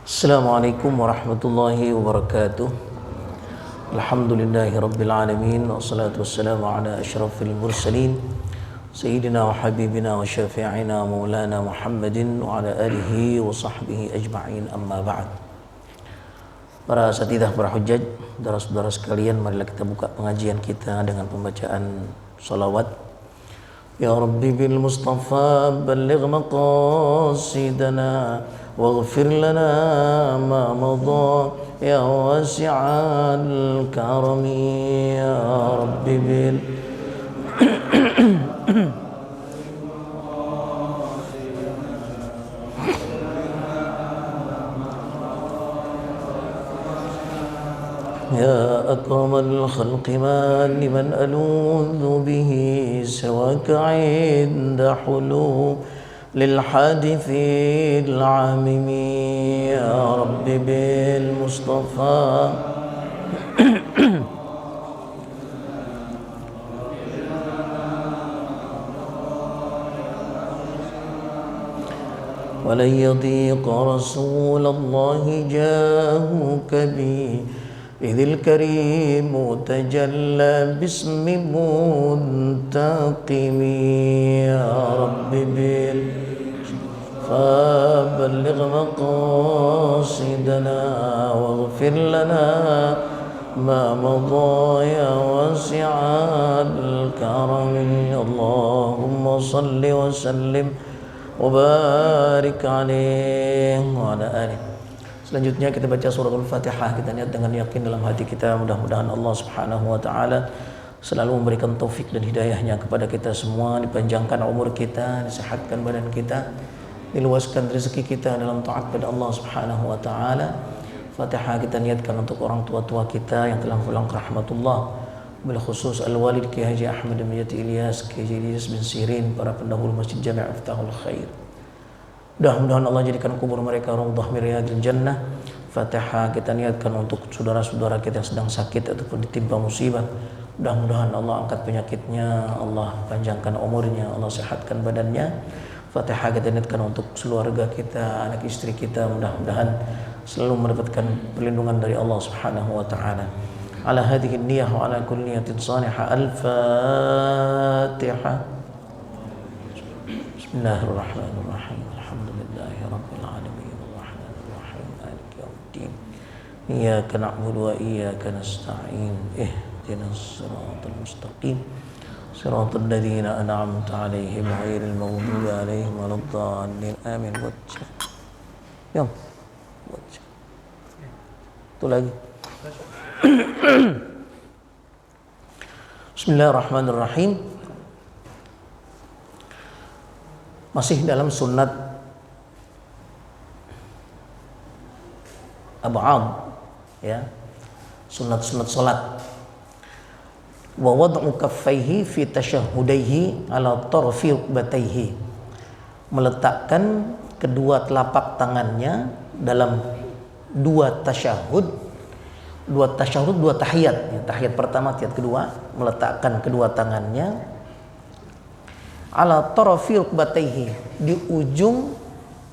Assalamualaikum warahmatullahi wabarakatuh. Alhamdulillahi rabbil alamin, wassalatu wassalamu ala asyrafil mursalin sayyidina wa habibina wa syafi'ina maulana Muhammadin wa ala alihi wa sahbihi ajma'in, amma ba'd. Para asatidzah, para hujjaj, saudara-saudara sekalian, marilah kita buka pengajian kita dengan pembacaan salawat. Ya Rabbi bil Mustafa balligh maqasidana waghfir lana ma madha ya wasi'al karami. Ya Rabbi bil يا أكرم الخلق ما لمن ألوذ به سواك عند حلول للحادث العامم. يا رب بالمصطفى ولن يضيق رسول الله جاهك بي إذ الكريم تجلى باسم منتقم. يا رب فبلغ مقاصدنا واغفر لنا ما مضى يا واسع الكرم. اللهم صل وسلم وبارك عليه وعلى آله. Selanjutnya kita baca surah Al-Fatihah. Kita niat dengan yakin dalam hati kita, mudah-mudahan Allah Subhanahu wa taala selalu memberikan taufik dan hidayahnya kepada kita semua, dipanjangkan umur kita, disehatkan badan kita, diluaskan rezeki kita dalam taat pada Allah Subhanahu wa taala. Fatihah kita niatkan untuk orang tua-tua kita yang telah pulang ke rahmatullah, bil khusus Al-Walid Kiai Haji Ahmad bin Ilyas, Kiai Ilyas bin Sirin, para pendahulu Masjid Jami' Miftahul Khair. Mudah-mudahan Allah jadikan kubur mereka raudhah min riyadil jannah. Fatihah kita niatkan untuk saudara-saudara kita yang sedang sakit ataupun ditimpa musibah. Mudah-mudahan Allah angkat penyakitnya, Allah panjangkan umurnya, Allah sehatkan badannya. Fatihah kita niatkan untuk keluarga kita, anak istri kita, mudah-mudahan selalu mendapatkan perlindungan dari Allah Subhanahu wa taala. Ala hadhihi niyyah wa ala kulli niyatin salihah. Al-Fatihah. Bismillahirrahmanirrahim. إياك نعبد وإياك نستعين اهدنا الصراط المستقيم صراط الذين أنعمت عليهم غير المغضوب عليهم ولا الضالين آمين. Yom, itu lagi. Bismillahirrahmanirrahim. Masih dalam sunnat ab'ad, ya, sunat-sunat salat. Wa wad'u kaffaihi fi tasyahhudaihi ala tarfi rukbataihi, meletakkan kedua telapak tangannya dalam dua tasyahud, dua tahiyat, ya, tahiyat pertama, tahiyat kedua, meletakkan kedua tangannya ala tarfi rukbataihi, di ujung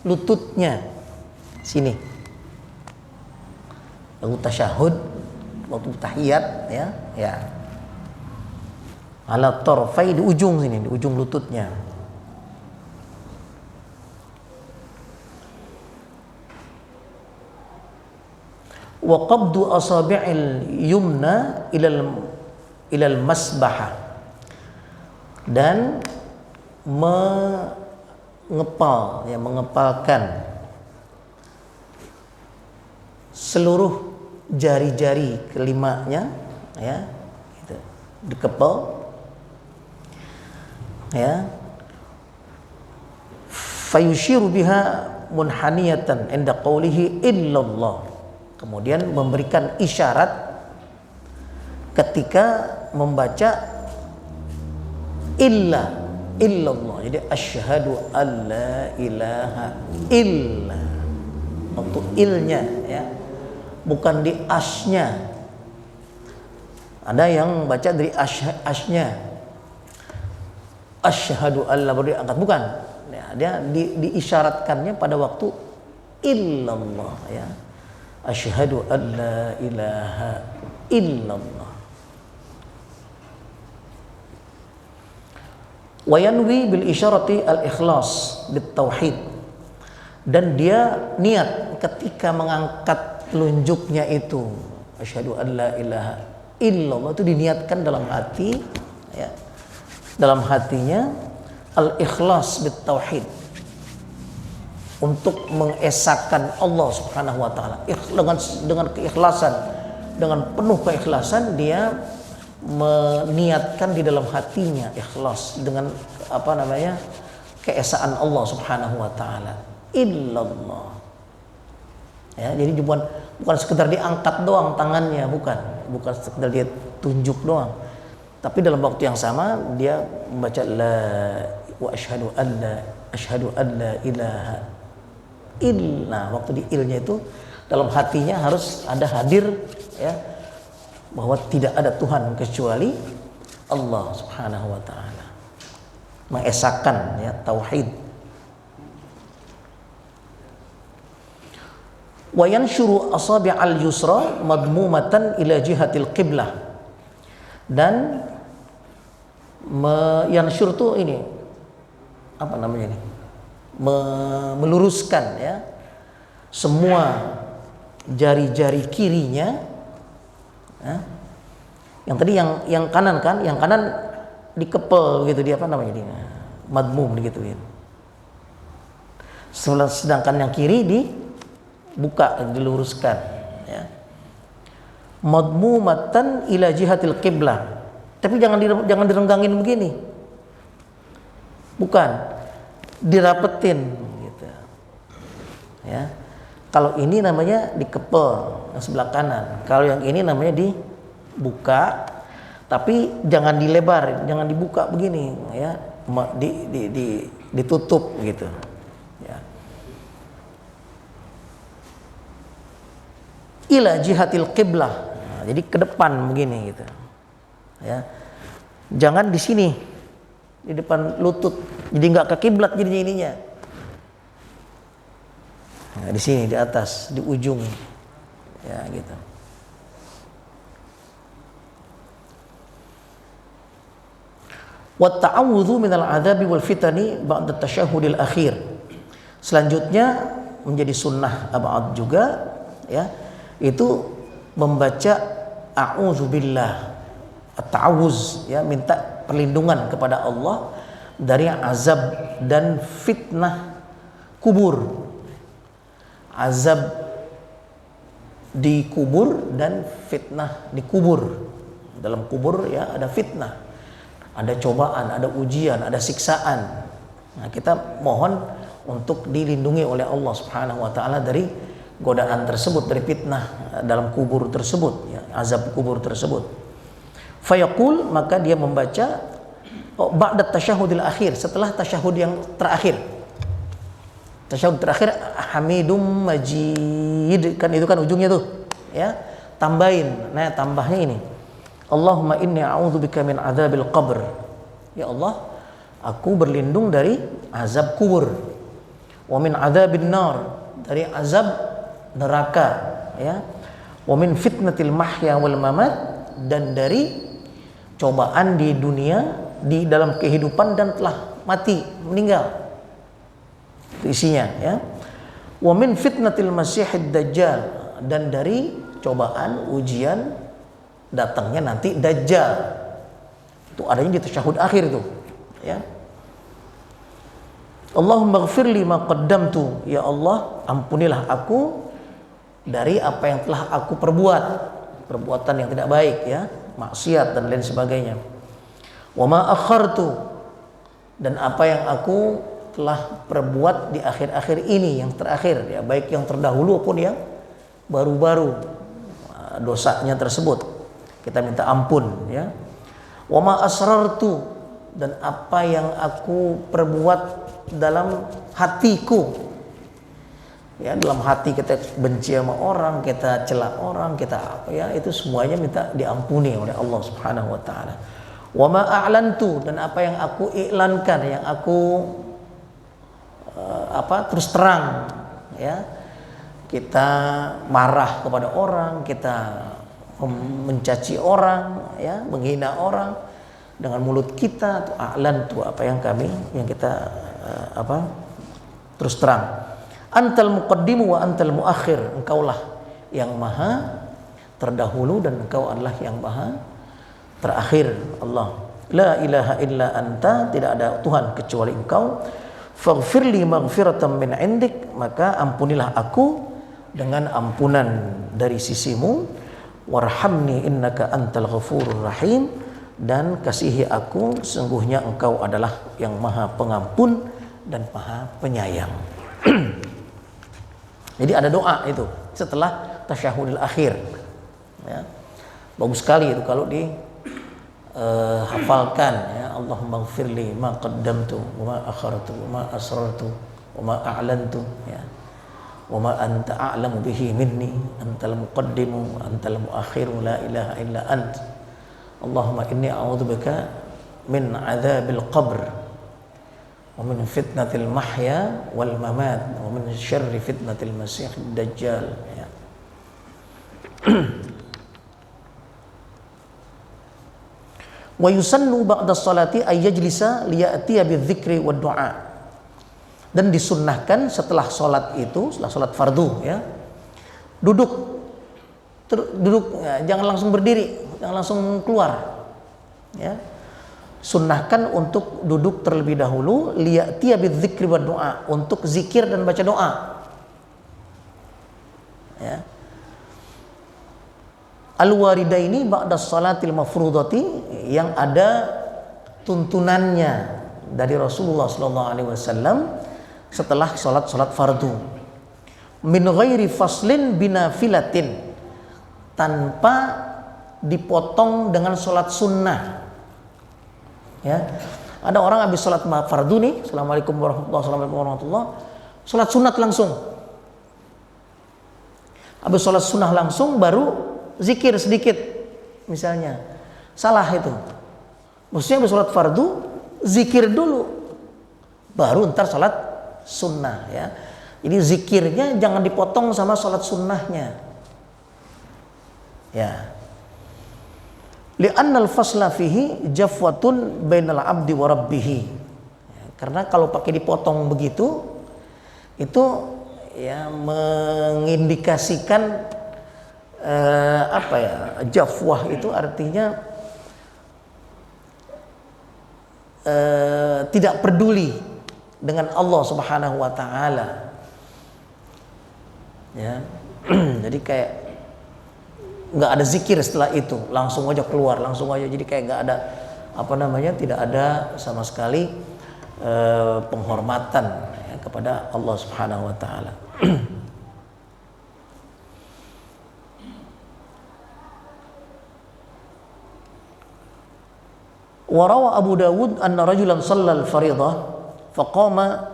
lututnya sini. Waktu tasyahud, waktu tahiyat, ya. Ala tarfai, di ujung sini, di ujung lututnya. Wa qabdu asabi'il yumna ilal masbahah, dan mengepalkan seluruh jari-jari kelimanya, ya, gitu, dikepal, ya. Fayushiru biha munhaniyatan inda qawlihi illallah, kemudian memberikan isyarat ketika membaca illallah. Jadi asyhadu alla ilaha illa, untuk ilnya, ya, bukan di asnya. Ada yang baca dari asnya. asyhadu alla, baru diangkat, bukan ya, dia diisyaratkannya pada waktu illallah ya, asyhadu alla ilaha illallah. Wa yanwi bil isyarati al ikhlas bit tauhid, dan dia niat ketika mengangkat telunjuknya itu asyhadu alla ilaha illallah, itu diniatkan dalam hati ya, dalam hatinya al ikhlas bit tauhid, untuk mengesahkan Allah Subhanahu wa taala dengan keikhlasan, dengan penuh keikhlasan dia meniatkan di dalam hatinya ikhlas dengan keesaan Allah Subhanahu wa taala illallah ya. Jadi bukan sekedar diangkat doang tangannya, bukan sekedar dia tunjuk doang, tapi dalam waktu yang sama dia membaca la wa asyhadu alla ilaha illa. Waktu di ilnya itu dalam hatinya harus ada hadir ya, bahwa tidak ada Tuhan kecuali Allah Subhanahu wa taala, mengesahkan ya tauhid. Wa yanshuru asabi'al yusra madmumatan ila jihatil qiblah, dan yanshur itu ini apa namanya ini, meluruskan ya semua jari-jari kirinya ya. Yang tadi yang kanan kan, yang kanan dikepel gitu, dia apa namanya dia madmum digituin, sedangkan yang kiri dibuka, diluruskan ya. Madmumatan ila jihatil qiblah, tapi jangan direnggangin begini, bukan dirapetin gitu ya. Kalau ini namanya dikepel yang sebelah kanan, kalau yang ini namanya dibuka, tapi jangan dilebar, jangan dibuka begini ya, ditutup gitu ya. Ila jihatil qiblah, nah, jadi ke depan begini gitu ya, jangan di sini di depan lutut, jadi nggak ke kiblat jadinya ininya. Nah, di sini di atas, di ujung ya gitu. Wa ta'awudzu minal adzabi wal fitani ba'da tasyahhudil akhir. Selanjutnya menjadi sunnah ab'ad juga ya, itu membaca a'udzubillah, at-ta'awuz ya, minta perlindungan kepada Allah dari azab dan fitnah kubur. Azab di kubur dan fitnah di kubur. Dalam kubur ya ada fitnah, ada cobaan, ada ujian, ada siksaan. Nah, kita mohon untuk dilindungi oleh Allah Subhanahu wa taala dari godaan tersebut, dari fitnah dalam kubur tersebut ya, azab kubur tersebut. Fayaqul, maka dia membaca ba'da tasyahudil akhir, setelah tasyahud yang terakhir. Tasyahud terakhir Hamidum Majid, kan itu kan ujungnya tuh ya, tambahin. Nah, tambahnya ini, Allahumma inni a'udzubika min adzabil qabr. Ya Allah, aku berlindung dari azab kubur. Wa min adzabin nar, dari azab neraka ya. Wa min fitnatil mahya wal mamat, dan dari cobaan di dunia, di dalam kehidupan dan telah mati, meninggal. Itu isinya ya. Wa min fitnatil masihid dajjal, dan dari cobaan ujian datangnya nanti dajjal. Itu adanya di tasyahud akhir itu ya. Allahumma ighfirli ma qaddamtu, ya Allah ampunilah aku dari apa yang telah aku perbuat, perbuatan yang tidak baik ya, maksiat dan lain sebagainya. Wa ma akhartu, dan apa yang aku telah perbuat di akhir-akhir ini, yang terakhir ya, baik yang terdahulu maupun yang baru-baru, dosanya tersebut kita minta ampun ya. Wa ma asrartu, dan apa yang aku perbuat dalam hatiku ya, dalam hati kita benci sama orang, kita cela orang, kita apa ya, itu semuanya minta diampuni oleh Allah Subhanahu wa taala. Wa ma a'lantu, dan apa yang aku iklankan, yang aku terus terang, ya. Kita marah kepada orang, kita mencaci orang, ya, menghina orang dengan mulut kita, atau a'lantu, apa yang kita terus terang. Antal muqaddimu wa antal muakhir, engkaulah yang maha terdahulu dan engkau adalah yang maha terakhir. Allah, la ilaha illa anta, tidak ada Tuhan kecuali engkau. Faghfirli maghfiratan min indik, maka ampunilah aku dengan ampunan dari sisimu. Warhamni innaka antal ghafurur rahim, dan kasihi aku, sungguhnya engkau adalah yang maha pengampun dan maha penyayang. Jadi ada doa itu setelah tasyahudul akhir, ya. Bagus sekali itu kalau hafalkan, ya. Allahumma ighfirli ma qaddamtu wa ma akhartu wa ma asrartu wa ma a'lantu, ya. Wa ma anta a'lamu bihi minni, antal muqaddimu antal muakhiru, la ilaha illa ant. Allahumma inni a'udzubika min adzabil qabr wa min fitnatil mahya wal mamat wa min syarri fitnatil masiihid dajjal, ya. Wa yusannu ba'da sholati ay yajlisa liya'tiya bidzikri wad du'a, dan disunnahkan setelah sholat itu, setelah sholat fardu, ya, duduk, ya, jangan langsung berdiri, jangan langsung keluar, ya. Sunnahkan untuk duduk terlebih dahulu, liya'tiya bidzikri wad du'a, untuk zikir dan baca doa, ya. Al-waridaini ba'da sholatil mafrudati, yang ada tuntunannya dari Rasulullah SAW setelah sholat fardu. Min ghairi faslin binafilatin, tanpa dipotong dengan sholat sunnah, ya. Ada orang habis sholat fardu nih, assalamualaikum warahmatullahi, sholat sunat langsung. Habis sholat sunnah langsung baru zikir sedikit, misalnya. Salah itu. Maksudnya habis sholat fardu zikir dulu, baru ntar sholat sunnah, ya. Jadi zikirnya jangan dipotong sama sholat sunnahnya, ya. Li'annal fasla fihi jafwatun bainal abdi wa rabbih, ya, karena kalau pakai dipotong begitu, itu, ya, mengindikasikan jafwah itu artinya tidak peduli dengan Allah Subhanahu wa taala, ya. Jadi kayak nggak ada zikir setelah itu, langsung aja keluar, langsung aja, jadi kayak nggak ada tidak ada sama sekali penghormatan, ya, kepada Allah Subhanahu wa taala. Warawa Abu Dawud anna rajulan shallal fariḍah faqama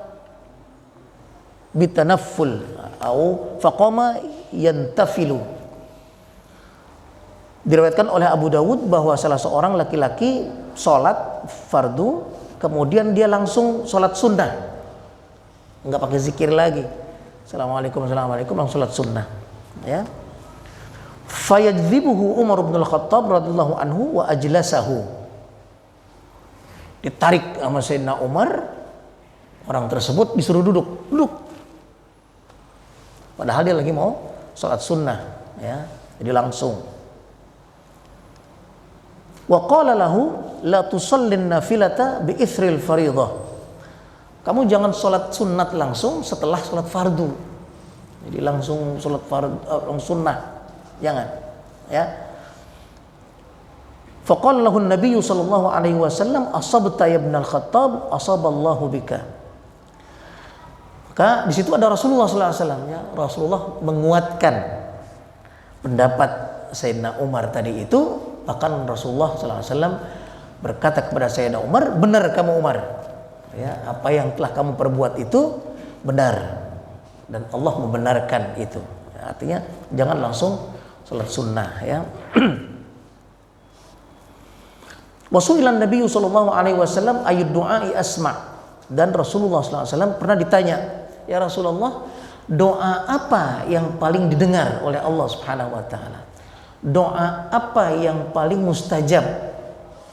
bitanafful atau faqama yantafilu. Diriwayatkan oleh Abu Dawud bahwa salah seorang laki-laki sholat fardu, kemudian dia langsung sholat sunnah, nggak pakai zikir lagi, assalamualaikum langsung sholat sunnah, ya. Fayajdzibuhu Umar bin Al-Khattab radhiyallahu anhu wa ajlasahu. Ditarik sama Sayyidina Umar, orang tersebut disuruh duduk. Padahal dia lagi mau sholat sunnah, ya. Jadi langsung. Wa qala lahu la tusallin nafilata bi ithril fariḍah. Kamu jangan sholat sunat langsung setelah sholat fardu. Jadi langsung sholat fardu, sunnah, jangan, ya. Faqala lahu an-nabiy sallallahu alaihi wasallam asabta ya ibn al-Khattab, asaballahu bika. Maka di situ ada Rasulullah sallallahu alaihi wasallam, ya. Rasulullah menguatkan pendapat Sayyidina Umar tadi itu, bahkan Rasulullah sallallahu alaihi wasallam berkata kepada Sayyidina Umar, benar kamu Umar, ya, apa yang telah kamu perbuat itu benar dan Allah membenarkan itu. Artinya jangan langsung sholat sunnah, ya. Wasu'ilan Nabi sallallahu alaihi wasallam ayud du'ai asma'. Dan Rasulullah sallallahu alaihi wasallam pernah ditanya, "Ya Rasulullah, doa apa yang paling didengar oleh Allah Subhanahu wa taala? Doa apa yang paling mustajab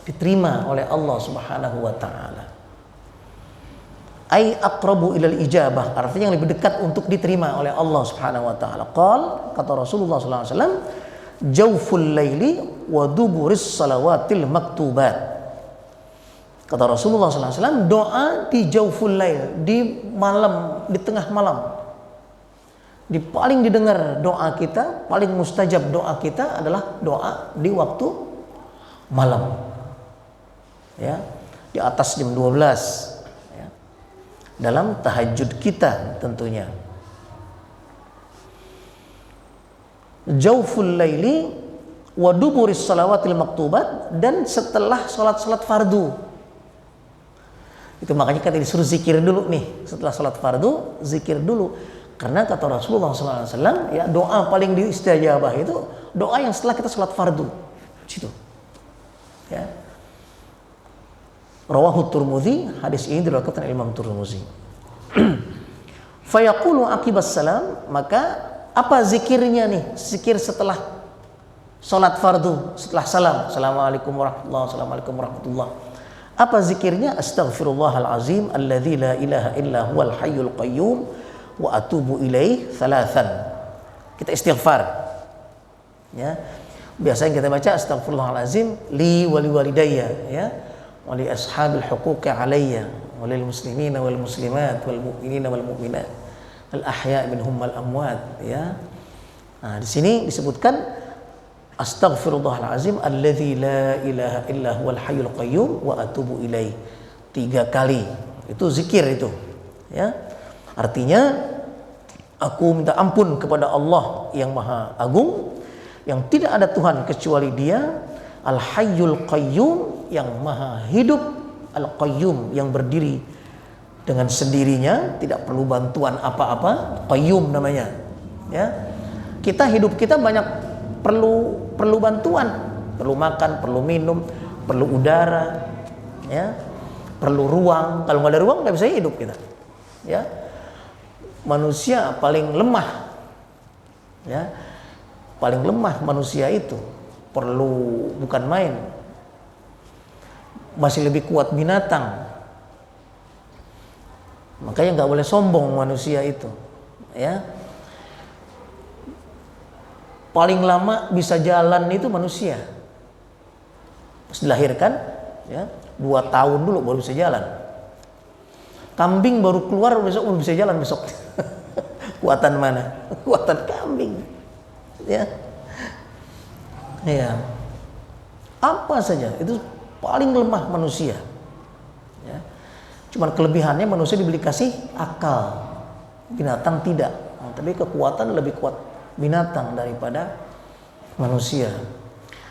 diterima oleh Allah Subhanahu wa taala?" Ai aqrabu ilal ijabah, artinya yang lebih dekat untuk diterima oleh Allah Subhanahu wa taala. Kata Rasulullah sallallahu alaihi wasallam, "Jawful laili wa duburis salawatil maktubat." Kata Rasulullah sallallahu alaihi wasallam, doa di jawful lail, di malam, di tengah malam. Di paling didengar doa kita, paling mustajab doa kita adalah doa di waktu malam. Ya, di atas jam 12. Ya. Dalam tahajud kita tentunya. Jawful laili wa duburis salawatil maktubat, dan setelah salat-salat fardu. Itu makanya kita disuruh zikir dulu nih, setelah salat fardu zikir dulu, karena kata Rasulullah SAW, ya, doa paling diistajabah itu doa yang setelah kita salat fardu. Situ. Ya. Rawahu Tirmidzi, hadis ini diriwayatkan oleh Imam Tirmidzi. Fayaqulu aqibas salam, maka apa zikirnya nih? Zikir setelah salat fardu, setelah salam, assalamualaikum warahmatullahi, assalamualaikum warahmatullahi. Apa zikirnya? Astaghfirullahal azim alladzi la ilaha illa huwal hayyul qayyum wa atubu ilaih thalathan. Kita istighfar. Ya. Biasanya kita baca astaghfirullahal azim li wa li walidayya, ya, wa li ashabil huquqi alayya wa lil muslimina wal muslimat wal mu'minina wal mu'minat al ahya' minhum wal amwat, ya. Nah, di sini disebutkan astaghfirullahalazim alladzi la ilaha illa huwal hayyul qayyum wa atubu ilaih. 3 kali. Itu zikir itu. Ya. Artinya aku minta ampun kepada Allah yang Maha Agung, yang tidak ada Tuhan kecuali Dia, Al-Hayyul Qayyum, yang Maha Hidup, Al-Qayyum, yang berdiri dengan sendirinya, tidak perlu bantuan apa-apa, Qayyum namanya. Ya. Hidup kita banyak perlu bantuan, perlu makan, perlu minum, perlu udara, ya, perlu ruang. Kalau nggak ada ruang nggak bisa hidup kita, ya. Manusia paling lemah, ya, paling lemah manusia itu, perlu bukan main, masih lebih kuat binatang. Makanya nggak boleh sombong manusia itu, ya. Paling lama bisa jalan itu manusia. Pas dilahirkan, ya, 2 tahun dulu baru bisa jalan. Kambing baru keluar besok baru bisa jalan besok. Kuatan mana? Kuatan kambing. Ya. Ya. Apa saja itu paling lemah manusia. Ya. Cuman kelebihannya manusia diberi kasih akal. Binatang tidak. Nah, tapi kekuatan lebih kuat binatang daripada manusia.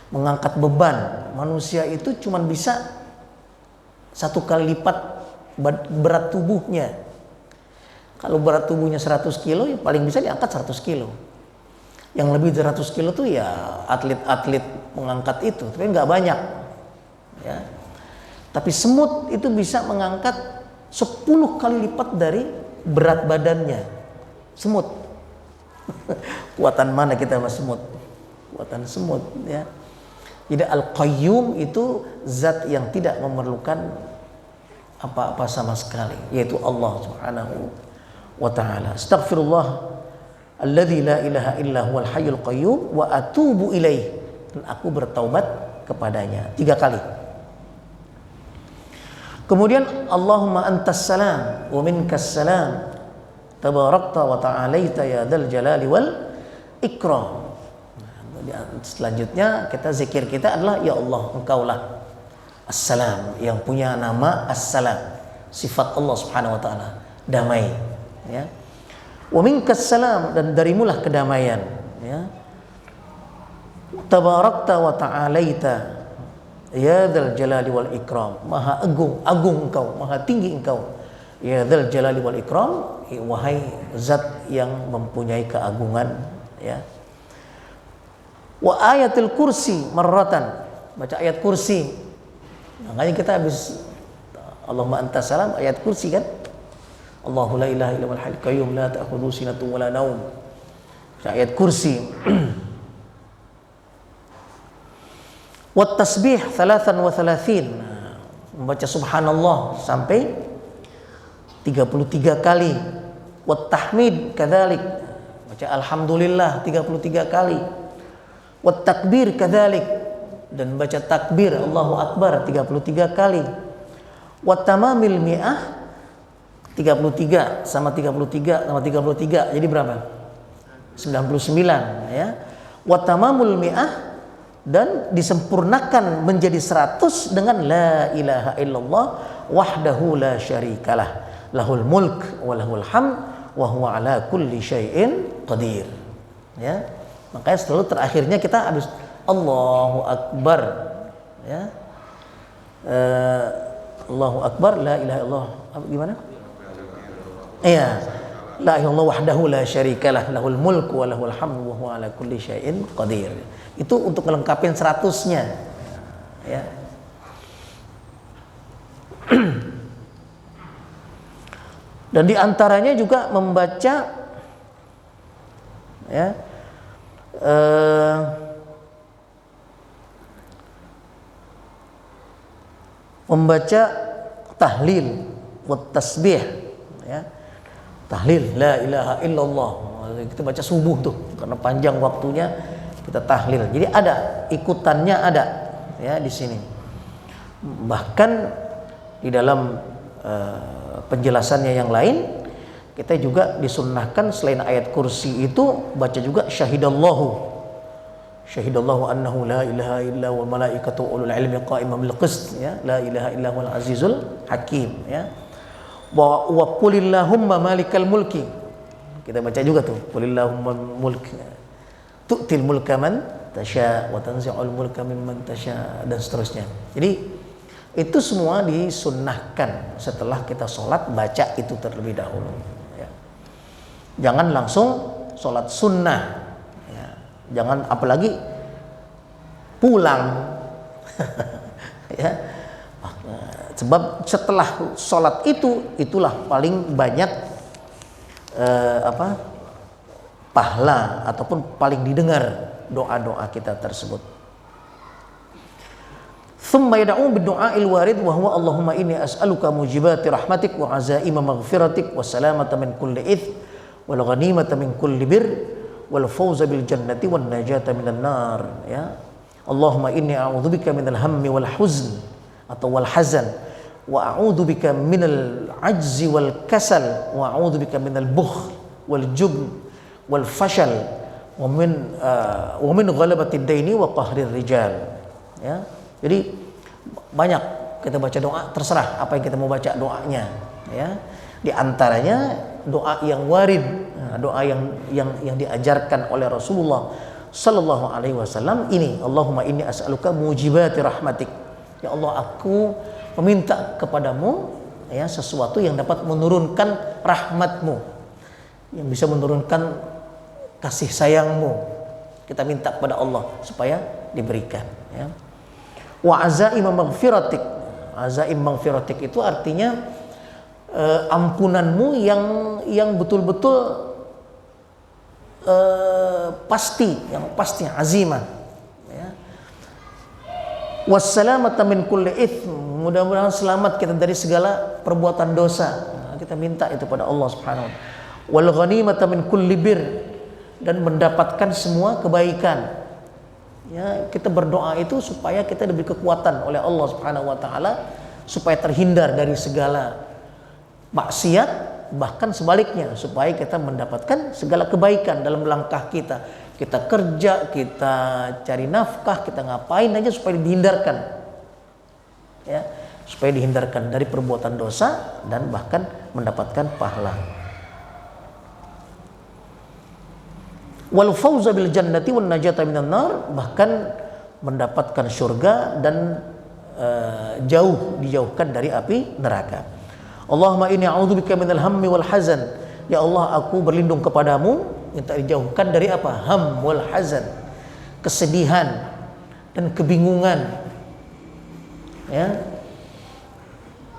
Mengangkat beban, manusia itu cuma bisa 1 kali lipat berat tubuhnya. Kalau berat tubuhnya 100 kilo, ya paling bisa diangkat 100 kilo. Yang lebih dari 100 kilo tuh ya atlet-atlet mengangkat itu, tapi nggak banyak. Ya. Tapi semut itu bisa mengangkat 10 kali lipat dari berat badannya. Semut. Kuatan mana kita sama semut? Kuatan semut, ya. Jadi Al-Qayyum itu zat yang tidak memerlukan apa-apa sama sekali, yaitu Allah Subhanahu wa taala. Astaghfirullah alladzi la ilaha illa huwal hayyul qayyum wa atubu ilaih, dan aku bertaubat kepadanya. 3 kali. Kemudian Allahumma antas salam wa minkas salam tabarakta wa ta'alaita ya dzal jalali wal ikram. Selanjutnya kita zikir kita adalah ya Allah, engkaulah As-Salam, yang punya nama As-Salam, sifat Allah Subhanahu wa taala, damai, ya. Wa minkas salam, dan darimulah kedamaian, ya. Tabarakta wa ta'alaita ya dzal jalali wal ikram, maha agung engkau, maha tinggi engkau, ya dzal jalali wal ikram, wahai zat yang mempunyai keagungan, ya. Wa ayatul kursi marratan, baca ayat kursi Makanya kita habis Allahumma antas salam ayat kursi kan. Allahu la ilaha illa huwal hayyul qayyum la ta'khudhuhu sinatun wa la naum. Ayat kursi. Wat tasbih 33. Membaca subhanallah sampai 33 kali. Wat tahmid kadzalik. Baca alhamdulillah 33 kali. Wat takbir kadzalik, dan baca takbir Allahu akbar 33 kali. Wat tamamil mi'ah 33 sama 33 sama 33 jadi berapa? 99 ya. Wa tamamul mi'ah, dan disempurnakan menjadi 100 dengan la ilaha illallah wahdahu la syarikalah lahul mulk wa lahul hamd wa huwa ala kulli syai'in qadir. Ya. Makanya selalu terakhirnya kita habis Allahu akbar ya. Allahu akbar la ilaha illallah gimana? Iya. La ilaha illallah wahdahu la syarikalah lahul mulku wa lahul hamdu wa huwa ala kulli syai'in qadir. Itu untuk melengkapi 100-nya. Ya. Dan di antaranya juga membaca ya membaca tahlil wa tasbih ya. Tahlil la ilaha illallah. Kita baca subuh tuh karena panjang waktunya kita tahlil. Jadi ada ikutannya ada ya di sini. Bahkan di dalam penjelasannya yang lain kita juga disunnahkan selain ayat kursi itu baca juga syahidallahu annahu la ilaha illa wal malaikatu ulul ilmi qa'iman bil qist ya, la ilaha illa huwal azizul hakim ya. Wa qulillahumma malikal mulki, kita baca juga tuh qulillahumma mulk tu'til mulka man tasya wa tanzi'ul mulka mimman tasya, dan seterusnya. Jadi itu semua disunnahkan setelah kita sholat baca itu terlebih dahulu ya. Jangan langsung sholat sunnah ya. Jangan apalagi pulang ya. Sebab setelah sholat itulah paling banyak pahala ataupun paling didengar doa-doa kita tersebut. Thumma yad'u bid-du'a'il warid wa huwa Allahumma inni as'aluka mujibati rahmatik wa azaima maghfiratik wa salamata min kulli its wal ghanimata min kulli bir wal fawza bil jannati wan najata minan nar ya. Allahumma inni a'udzubika minal hammi wal huzn atau wal hazan wa a'udzubika minal ajzi wal kasal wa a'udzubika minal bukhl wal jubn wal fashal wa min ghalabati ad-daini wa qahrir rijal ya. Jadi banyak kita baca doa, terserah apa yang kita mau baca doanya ya. Di antaranya doa yang warid, doa yang diajarkan oleh Rasulullah sallallahu alaihi wasallam ini, Allahumma inni as'aluka mujibati rahmatik. Ya Allah, aku meminta kepadamu ya sesuatu yang dapat menurunkan rahmatmu, yang bisa menurunkan kasih sayangmu. Kita minta kepada Allah supaya diberikan ya. Wa azaim maghfiratik. Azaim maghfiratik itu artinya ampunanmu yang betul-betul pasti, yang pasti azimah ya. Wassalamata min kulli its, mudah-mudahan selamat kita dari segala perbuatan dosa. Nah, kita minta itu pada Allah Subhanahu wa taala. Wal ghanimata min kulli bir, dan mendapatkan semua kebaikan. Ya, kita berdoa itu supaya kita diberi kekuatan oleh Allah Subhanahu wa taala supaya terhindar dari segala maksiat, bahkan sebaliknya supaya kita mendapatkan segala kebaikan dalam langkah kita. Kita kerja, kita cari nafkah, kita ngapain aja supaya dihindarkan. Ya, supaya dihindarkan dari perbuatan dosa dan bahkan mendapatkan pahala. Wal fauza bil jannati wan najata minan nar, bahkan mendapatkan surga dan dijauhkan dari api neraka. Allahumma inni a'udzubika minal hammi wal hazan. Ya Allah, aku berlindung kepadamu, minta dijauhkan dari apa? Ham wal hazan, kesedihan dan kebingungan ya.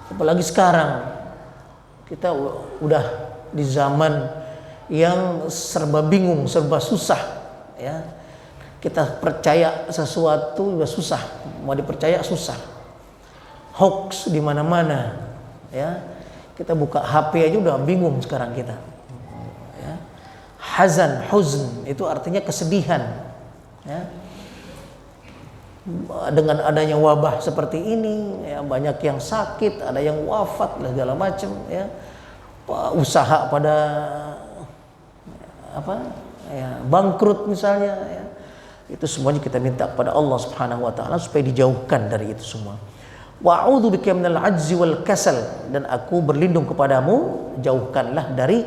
Apalagi sekarang kita udah di zaman yang serba bingung, serba susah, ya. Kita percaya sesuatu juga susah, mau dipercaya susah. Hoax di mana-mana, ya. Kita buka HP aja udah bingung sekarang kita. Ya. Huzn itu artinya kesedihan, ya. Dengan adanya wabah seperti ini, ya, banyak yang sakit, ada yang wafat dan segala macam, ya. Usaha pada bangkrut misalnya, ya. Itu semuanya kita minta kepada Allah Subhanahu wa taala supaya dijauhkan dari itu semua. Wa a'udzu bika minal ajzi wal kasal, dan aku berlindung kepadamu, jauhkanlah dari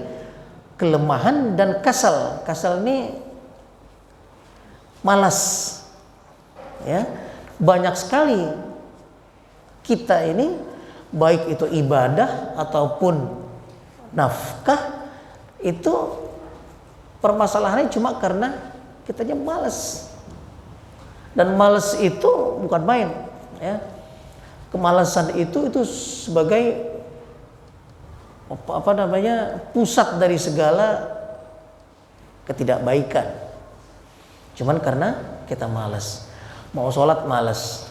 kelemahan dan kasal. Kasal ini malas. Ya, banyak sekali kita ini, baik itu ibadah ataupun nafkah, itu permasalahannya cuma karena kitanya malas. Dan malas itu bukan main, ya. Kemalasan itu sebagai pusat dari segala ketidakbaikan. Cuman karena kita malas. Mau sholat malas,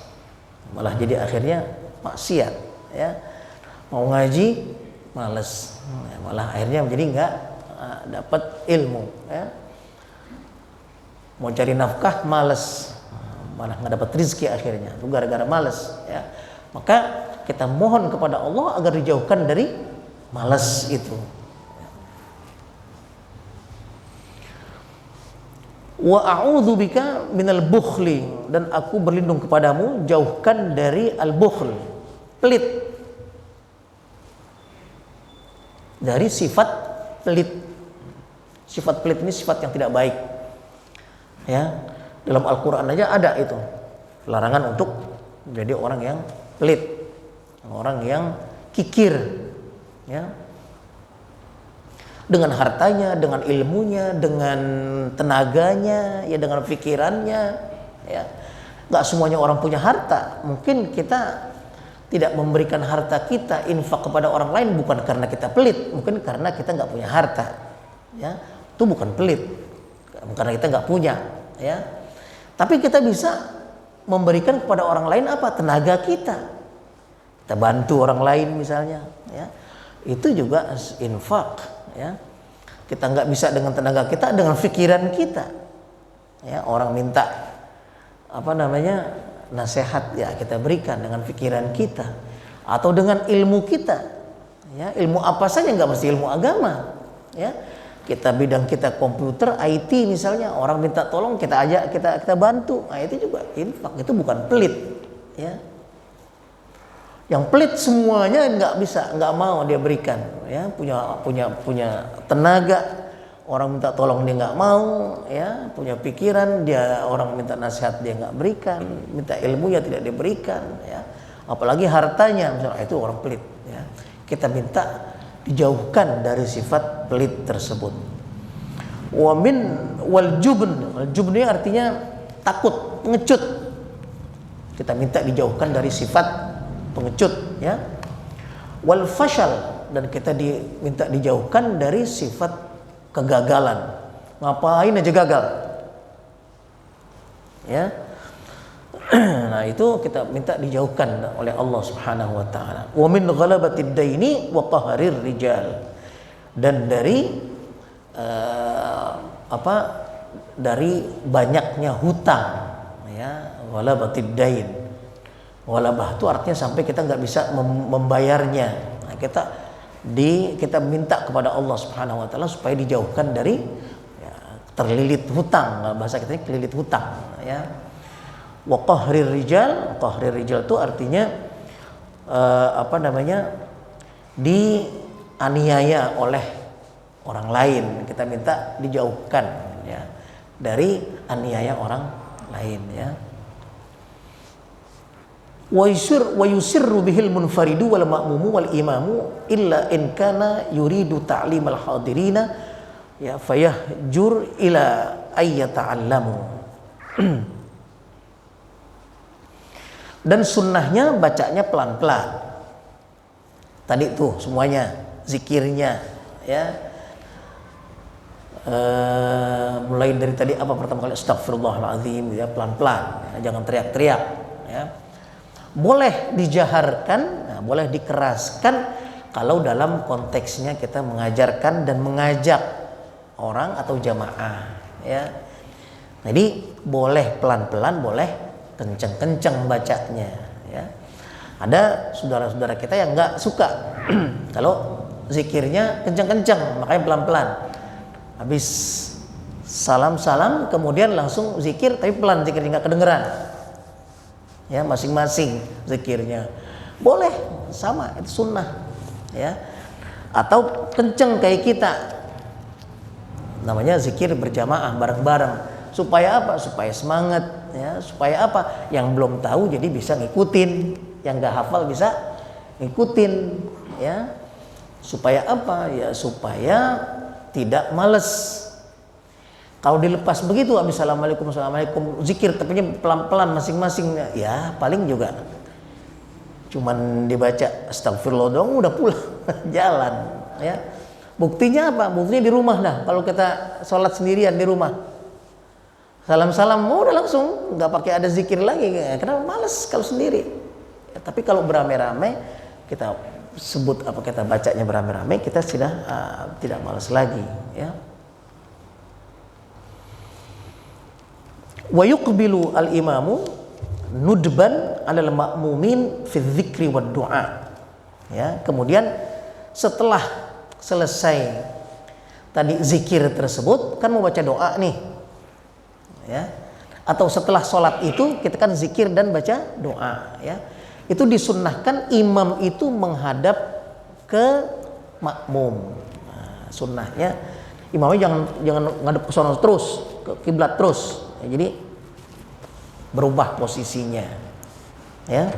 malah jadi akhirnya maksiat, ya. Mau ngaji malas, malah akhirnya menjadi nggak dapat ilmu, ya. Mau cari nafkah malas, malah nggak dapat rezeki akhirnya, itu gara-gara malas, ya. Maka kita mohon kepada Allah agar dijauhkan dari malas itu. Wa a'udzu bika minal bukhli, dan aku berlindung kepadamu, jauhkan dari al-bukhl, pelit. Dari sifat pelit. Sifat pelit ini sifat yang tidak baik. Ya, dalam Al-Qur'an aja ada itu. Larangan untuk menjadi orang yang pelit, orang yang kikir, ya. Dengan hartanya, dengan ilmunya, dengan tenaganya, ya, dengan pikirannya, ya. Gak semuanya orang punya harta. Mungkin kita tidak memberikan harta kita infak kepada orang lain bukan karena kita pelit, mungkin karena kita nggak punya harta, ya. Itu bukan pelit, karena kita nggak punya, ya. Tapi kita bisa memberikan kepada orang lain apa? Tenaga kita. Kita bantu orang lain misalnya, ya. Itu juga infak. Ya, kita nggak bisa dengan tenaga kita, dengan pikiran kita. Ya, orang minta nasihat, ya kita berikan dengan pikiran kita atau dengan ilmu kita. Ya, ilmu apa saja, nggak mesti ilmu agama. Ya, bidang kita komputer, IT misalnya, orang minta tolong kita ajak, kita bantu. Nah, itu juga infak, itu bukan pelit. Ya. Yang pelit semuanya nggak mau dia berikan, ya, punya tenaga, orang minta tolong dia nggak mau, ya, punya pikiran, dia orang minta nasihat dia nggak berikan, minta ilmunya tidak diberikan, ya, apalagi hartanya misalnya, itu orang pelit, ya. Kita minta dijauhkan dari sifat pelit tersebut. Wal jubn ini artinya takut, pengecut. Kita minta dijauhkan dari sifat pengecut, ya. Wal fashal, dan kita diminta dijauhkan dari sifat kegagalan. Ngapain aja gagal, ya. Nah, itu kita minta dijauhkan oleh Allah Subhanahu wa taala. Wa min ghalabatid daini wa qahrir rijal, dan dari dari banyaknya hutang, ya. Ghalabatid dain, ghalabah itu artinya sampai kita nggak bisa membayarnya. Nah, kita minta kepada Allah Subhanahu wa taala supaya dijauhkan dari, ya, terlilit hutang. Bahasa kita ini terlilit hutang, ya. Wa qahrir rijal itu artinya dianiaya oleh orang lain. Kita minta dijauhkan, ya, dari aniaya orang lain, ya. Wa yusirru bihil munfaridu wal ma'mumu wal imamu illa in kana yuridu ta'limal hadirina, ya, fayahjur ila ayyata'allamu. Dan sunnahnya bacanya pelan-pelan. Tadi tuh semuanya, zikirnya, ya. Mulai dari tadi apa pertama kali astagfirullahaladzim, ya, pelan-pelan, ya, jangan teriak-teriak, ya. Boleh dijaharkan, nah, boleh dikeraskan kalau dalam konteksnya kita mengajarkan dan mengajak orang atau jamaah, ya. Jadi boleh pelan-pelan, boleh kenceng-kenceng bacanya, ya. Ada saudara-saudara kita yang nggak suka kalau zikirnya kenceng-kenceng, makanya pelan-pelan. Habis salam-salam kemudian langsung zikir tapi pelan, zikirnya nggak kedengeran. Ya, masing-masing zikirnya. Boleh, sama, itu sunnah. Ya. Atau kenceng kayak kita. Namanya zikir berjamaah bareng-bareng. Supaya apa? Supaya semangat, ya. Supaya apa? Yang belum tahu jadi bisa ngikutin, yang nggak hafal bisa ngikutin, ya. Supaya apa? Ya supaya tidak males. Kalau dilepas begitu, assalamualaikum, assalamualaikum, zikir tapi pelan-pelan masing-masing, ya paling juga cuman dibaca astagfirullah dong udah pulang jalan, ya. Buktinya apa? Buktinya di rumah dah. Kalau kita sholat sendirian di rumah, salam-salam udah langsung, nggak pakai ada zikir lagi. Kenapa? Males kalau sendiri. Ya, tapi kalau beramai-ramai kita sebut apa kita bacanya beramai-ramai, kita sudah tidak malas lagi, ya. Wa yuqbilu al-imamu nudban 'alal ma'mumin fi dzikri wad du'a. Ya, kemudian setelah selesai tadi zikir tersebut kan mau baca doa nih. Ya. Atau setelah sholat itu kita kan zikir dan baca doa, ya. Itu disunnahkan imam itu menghadap ke makmum. Nah, sunnahnya imamnya jangan ngadep ke sono terus, ke kiblat terus. Ya, jadi berubah posisinya, ya.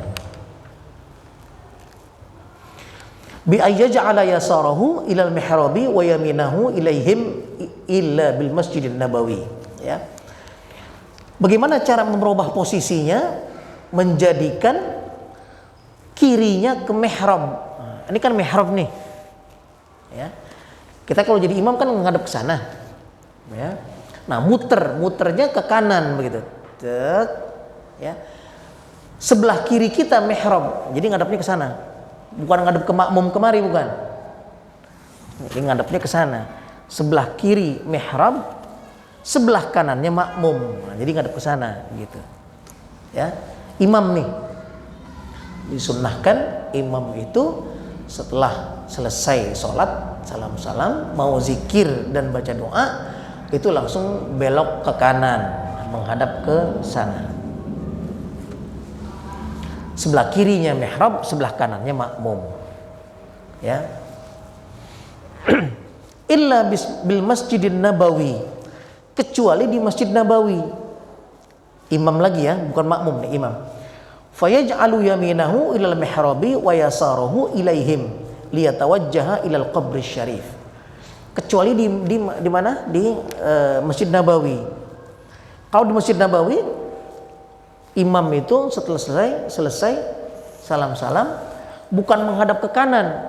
Bi ayyaj'ala yasarahu ilal mihrabi wa yaminahu ilaihim illa bil masjidin nabawi, ya. Bagaimana cara merubah posisinya? Menjadikan kirinya ke mihrab. Nah, ini kan mihrab nih, ya. Kita kalau jadi imam kan menghadap ke sana, ya. Nah, muternya ke kanan begitu, ya. Sebelah kiri kita mihrab, jadi ngadapnya ke sana, bukan ngadap ke makmum kemari, bukan. Jadi ngadapnya ke sana. Sebelah kiri mihrab, sebelah kanannya makmum. Nah, jadi ngadap ke sana gitu, ya. Imam nih disunnahkan imam itu setelah selesai sholat salam-salam mau zikir dan baca doa itu langsung belok ke kanan menghadap ke sana. Sebelah kirinya mihrab, sebelah kanannya makmum, ya. Illa bil masjidin nabawi, kecuali di Masjid Nabawi. Imam lagi, ya, bukan makmum nih, imam. Fayaj'alu yaminahu ilal mihrabi wa yasarahu ilaihim liyatawajjaha ilal qabri syarif. Kecuali di mana? Di Masjid Nabawi. Kalau di Masjid Nabawi imam itu setelah selesai salam-salam bukan menghadap ke kanan,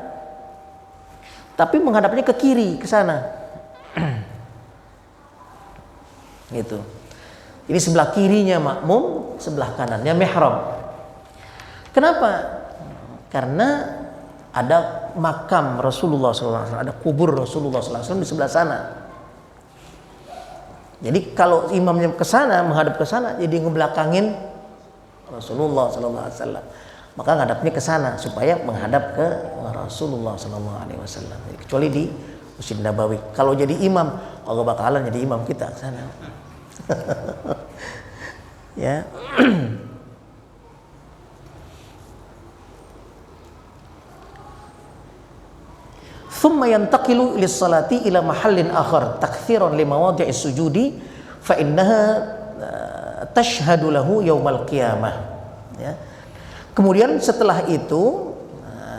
tapi menghadapnya ke kiri, ke sana. Gitu. Jadi sebelah kirinya makmum, sebelah kanannya mihrab. Kenapa? Karena ada makam Rasulullah SAW, ada kubur Rasulullah SAW di sebelah sana. Jadi kalau imamnya ke sana, menghadap ke sana, jadi ngebelakangin Rasulullah SAW. Maka ngadapnya ke sana supaya menghadap ke Rasulullah SAW. Kecuali di Masjid Nabawi. Kalau jadi imam, Allah bakalan jadi imam kita ke sana. Ya. Thumma yantaqilu ila salati ila mahallin akhar takthiran li mawadhi'is sujudi fa innaha tashhadu lahu yaumal qiyamah, ya. Kemudian setelah itu,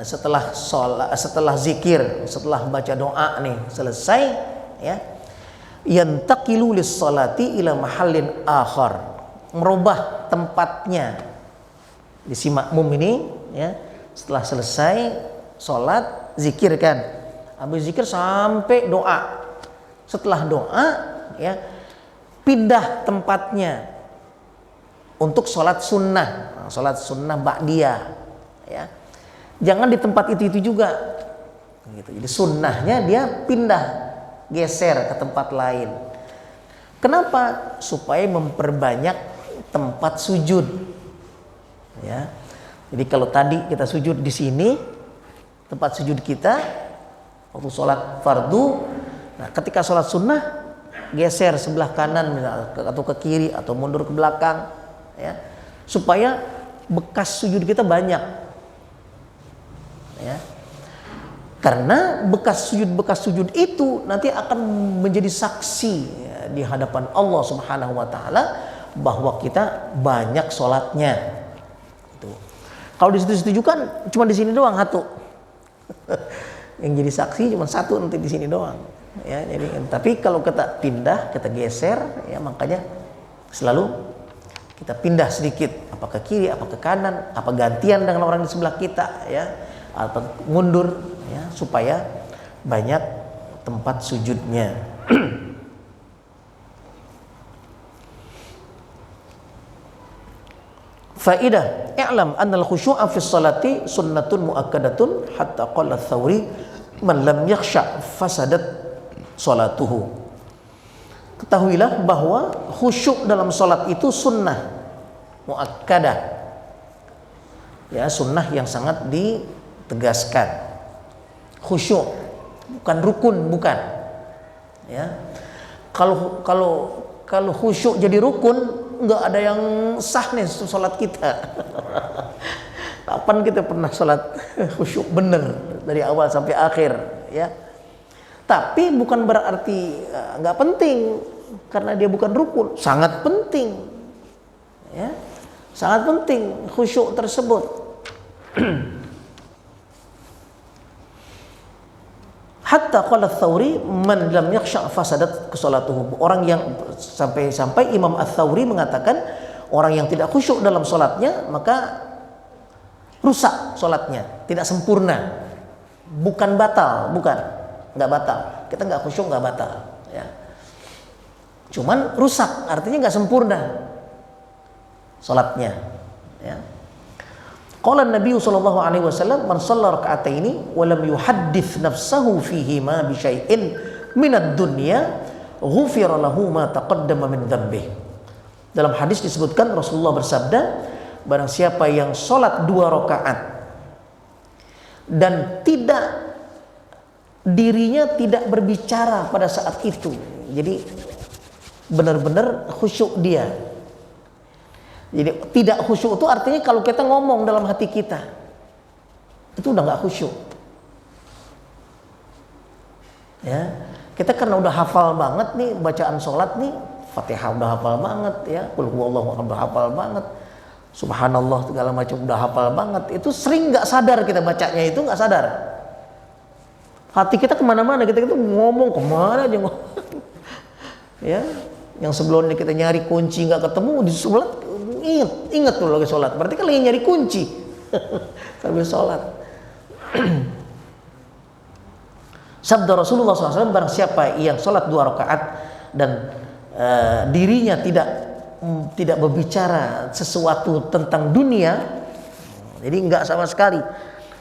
setelah zikir, setelah baca doa nih selesai, ya, yantaqilu lis salati ila mahallin akhar, merubah tempatnya, Di si makmum ini ya, setelah selesai sholat zikir kan, habis zikir sampai doa. Setelah doa ya, pindah tempatnya untuk sholat sunnah, sholat sunnah ba'diyah ya. Jangan di tempat itu juga gitu. Jadi sunnahnya dia pindah, geser ke tempat lain. Kenapa? Supaya memperbanyak tempat sujud ya. Jadi kalau tadi kita sujud di sini, tempat sujud kita waktu sholat fardu, nah ketika sholat sunnah geser sebelah kanan atau ke kiri atau mundur ke belakang ya, supaya bekas sujud kita banyak ya. Karena bekas sujud itu nanti akan menjadi saksi ya, di hadapan Allah Subhanahu wa taala bahwa kita banyak sholatnya. Tuh. Kalau di situ kan cuma di sini doang satu. Yang jadi saksi cuma satu nanti di sini doang. Ya, jadi tapi kalau kita pindah, kita geser ya, makanya selalu kita pindah sedikit, apa ke kiri, apa ke kanan, apa gantian dengan orang di sebelah kita ya, atau mundur ya, supaya banyak tempat sujudnya. Faidah, i'lam anna al-khusyu'a fi sholati sunnatun muakkadatun hatta qala ats-Tsauri man lam yakhsha fasadat sholatuhu. Ketahuilah bahwa khusyuk dalam sholat itu sunnah muakkadah ya, sunnah yang sangat ditegaskan. Khusyuk bukan rukun, bukan ya. Kalau khusyuk jadi rukun, nggak ada yang sah nih sholat kita. Kapan kita pernah sholat khusyuk bener dari awal sampai akhir ya? Tapi bukan berarti nggak penting karena dia bukan rukun, sangat penting ya, sangat penting khusyuk tersebut. Hatta qala ats-Tsauri man lam yakhsha fasadat sholatuhu. Orang yang sampai Imam ats-Tsauri mengatakan orang yang tidak khusyuk dalam sholatnya maka rusak sholatnya, tidak sempurna. Bukan batal, nggak batal. Kita nggak khusyuk nggak batal ya. Cuman rusak, artinya nggak sempurna sholatnya ya. Qala Nabi sallallahu alaihi wasallam man shalla raka'ataini wa lam yuhaddits nafsahu fihi ma bi syai'in min ad-dunya ghufira lahu ma taqaddama min dzambihi. Dalam hadis disebutkan Rasulullah bersabda, barang siapa yang sholat 2 rakaat dan dirinya tidak berbicara pada saat itu, jadi benar-benar khusyuk dia. Jadi tidak khusyuk itu artinya kalau kita ngomong dalam hati kita itu udah nggak khusyuk ya. Kita karena udah hafal banget nih bacaan sholat nih, Fatihah udah hafal banget ya, Qul huwallahu ahad udah hafal banget, Subhanallah segala macam udah hafal banget, itu sering nggak sadar kita bacanya, itu nggak sadar. Hati kita kemana-mana, kita itu ngomong kemana aja ya. Yang sebelumnya kita nyari kunci nggak ketemu, di sholat ingat tuh lagi sholat, berarti kan lagi nyari kunci sambil sholat. Sabda Rasulullah SAW, barang siapa yang sholat 2 rakaat dan dirinya tidak berbicara sesuatu tentang dunia, jadi enggak sama sekali,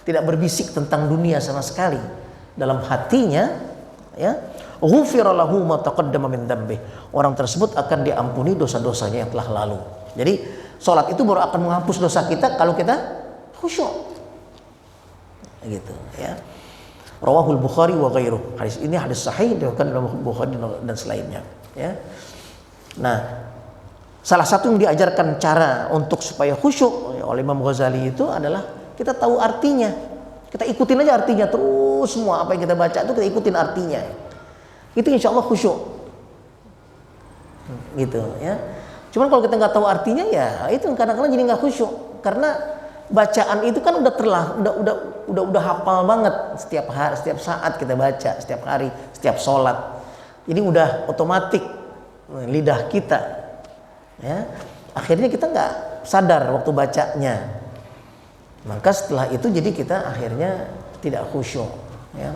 tidak berbisik tentang dunia sama sekali dalam hatinya ya, ghufira lahu ma taqaddama min dzambihi. Orang tersebut akan diampuni dosa-dosanya yang telah lalu. Jadi sholat itu baru akan menghapus dosa kita kalau kita khusyuk. Gitu ya. Rawahul Bukhari wa ghairuh. Hadis ini hadis sahih diriwayatkan oleh Bukhari dan selainnya ya. Nah, salah satu yang diajarkan cara untuk supaya khusyuk oleh Imam Ghazali itu adalah kita tahu artinya. Kita ikutin aja artinya terus, semua apa yang kita baca itu kita ikutin artinya. Itu insya Allah khusyuk. Gitu ya. Cuman kalau kita nggak tahu artinya ya itu kadang-kadang jadi nggak khusyuk karena bacaan itu kan udah hafal banget, setiap hari, setiap saat kita baca, setiap hari, setiap sholat. Jadi udah otomatis lidah kita ya. Akhirnya kita nggak sadar waktu bacanya Maka setelah itu jadi kita akhirnya tidak khusyuk, ya.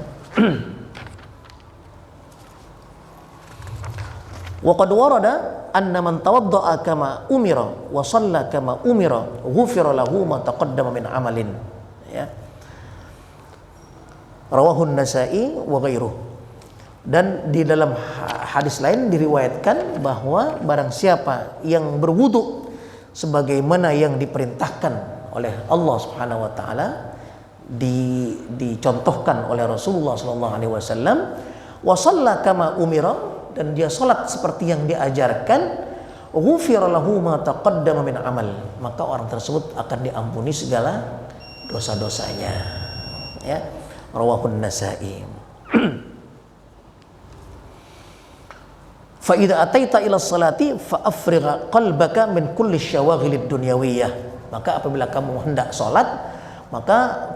Wa qad warada anna man tawadda'a kama umira wa shalla kama umira ghufira lahu ma taqaddama min amalin, ya. Rawahu An-Nasa'i wa ghairuh. Dan di dalam hadis lain diriwayatkan bahwa barang siapa yang berwudu sebagaimana yang diperintahkan oleh Allah Subhanahu wa taala, dicontohkan oleh Rasulullah sallallahu alaihi wasallam, wa shalla kama umira, dan dia salat seperti yang diajarkan, ghufira lahu ma taqaddama min amal, maka orang tersebut akan diampuni segala dosa-dosanya, ya. Rawahu An-Nasa'i. Fa idza ataita ila sholati fa afrigha qalbaka min kulli syawaghilid dunyawiyah. Maka apabila kamu hendak sholat, maka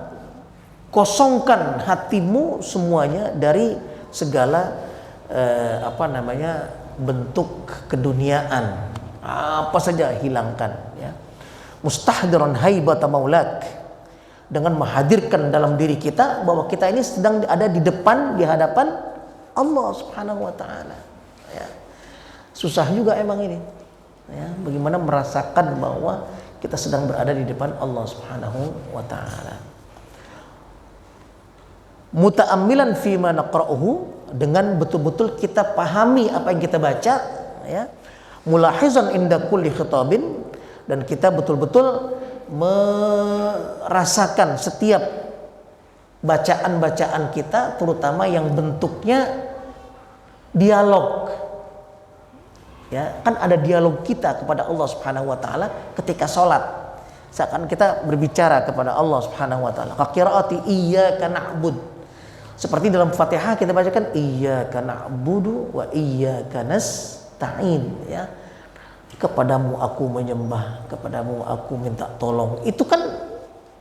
kosongkan hatimu semuanya dari segala bentuk keduniaan, apa saja hilangkan, ya. Mustahdiran haibata maulak, dengan menghadirkan dalam diri kita bahwa kita ini sedang ada di depan, di hadapan Allah Subhanahu wa taala, ya. Susah juga emang ini, ya, bagaimana merasakan bahwa kita sedang berada di depan Allah Subhanahu wa taala. Muta'ammilan fi ma naqra'uhu, dengan betul-betul kita pahami apa yang kita baca, ya. Mulahizan inda kulli khitabin, dan kita betul-betul merasakan setiap bacaan-bacaan kita, terutama yang bentuknya dialog. Ya, kan ada dialog kita kepada Allah Subhanahu wa taala ketika sholat. Seakan kita berbicara kepada Allah Subhanahu wa taala. Ka qiraati iyyaka na'bud. Seperti dalam Fatihah kita bacakan iyyaka na'budu wa iyyaka nasta'in, ya. Kepadamu aku menyembah, kepadamu aku minta tolong. Itu kan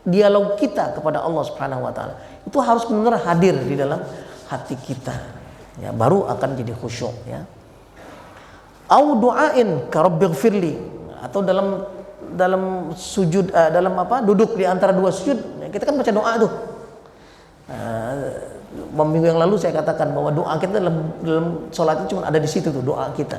dialog kita kepada Allah Subhanahu wa taala. Itu harus benar-benar hadir di dalam hati kita, ya, baru akan jadi khusyuk, ya. Au du'ain ka rabbighfirli, atau dalam sujud, duduk di antara dua sujud, kita kan baca doa tuh. Minggu yang lalu saya katakan bahwa doa kita dalam sholat itu cuma ada di situ tuh, doa kita,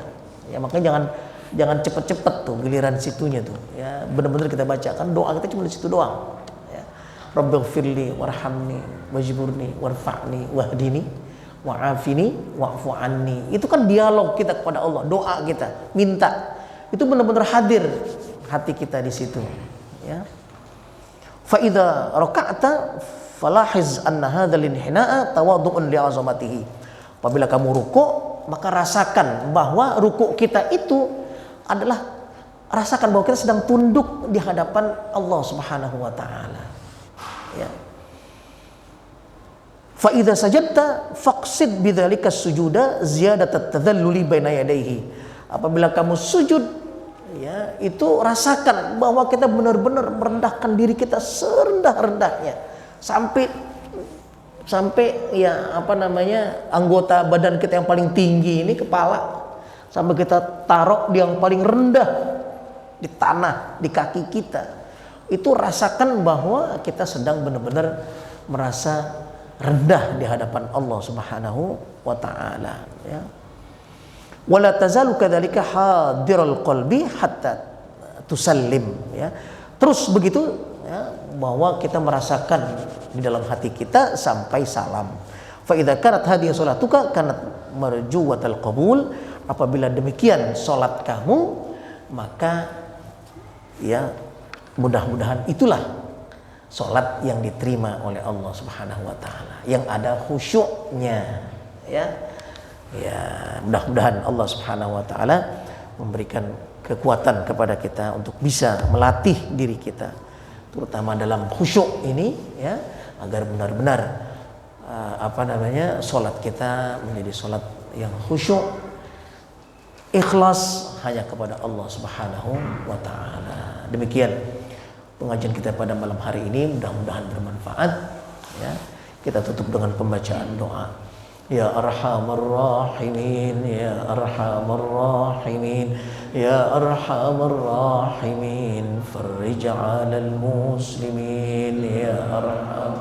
ya. Makanya jangan cepet-cepet tuh giliran situnya tuh, ya. Benar-benar kita baca, kan doa kita cuma di situ doang, ya. Rabbighfirli warhamni wajburni warfa'ni wahdini wa'afini wa'fu anni. Itu kan dialog kita kepada Allah, doa kita, minta. Itu benar-benar hadir hati kita di situ, ya. Fa idza raka'ta falahiz anna hadzal inhina'a tawaddu'un li'azamatihi. Apabila kamu rukuk, maka rasakan bahwa rukuk kita itu adalah, rasakan bahwa kita sedang tunduk di hadapan Allah Subhanahu wa taala, ya. Fa idza sajadta faqsid bidzalika sujuda ziyadat at-tadhalluli baina yadayhi. Apabila kamu sujud, ya, itu rasakan bahwa kita benar-benar merendahkan diri kita serendah-rendahnya, sampai ya anggota badan kita yang paling tinggi ini, kepala, sampai kita taruh di yang paling rendah di tanah, di kaki kita. Itu rasakan bahwa kita sedang benar-benar merasa rendah di hadapan Allah Subhanahu wa taala, ya. Wala tazalu kadzalika hadiral qalbi hatta tusallim, ya. Terus begitu, ya, bahwa kita merasakan di dalam hati kita sampai salam. Fa idza kanat hadhihi salatuka kanat marjuwatal qabul. Apabila demikian salat kamu, maka, ya, mudah-mudahan itulah salat yang diterima oleh Allah Subhanahu wa taala, yang ada khusyuknya, ya. Ya, mudah-mudahan Allah Subhanahu wa taala memberikan kekuatan kepada kita untuk bisa melatih diri kita, terutama dalam khusyuk ini, ya, agar benar-benar salat kita menjadi salat yang khusyuk, ikhlas hanya kepada Allah Subhanahu wa taala. Demikian pengajian kita pada malam hari ini, mudah-mudahan bermanfaat, ya. Kita tutup dengan pembacaan doa. يا أرحم الراحمين يا أرحم الراحمين يا أرحم الراحمين فرج على المسلمين يا أرحم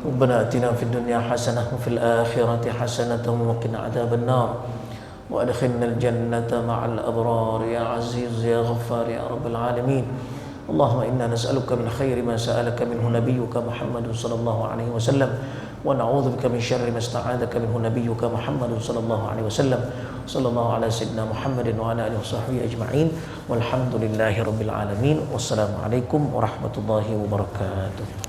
ربنا آتنا في الدنيا حسنة وفي الآخرة حسنة وقنا عذاب النار وأدخلنا الجنة مع الأبرار يا عزيز يا غفار يا رب العالمين. اللهم إنا نسألك من خير ما سألك منه نبيك محمد صلى الله عليه وسلم ونعوذ بك من شر ما استعاذك منه نبيك محمد صلى الله عليه وسلم. صلى الله على سيدنا محمد وعلى آله وصحبه أجمعين والحمد لله رب العالمين والسلام عليكم ورحمة الله وبركاته.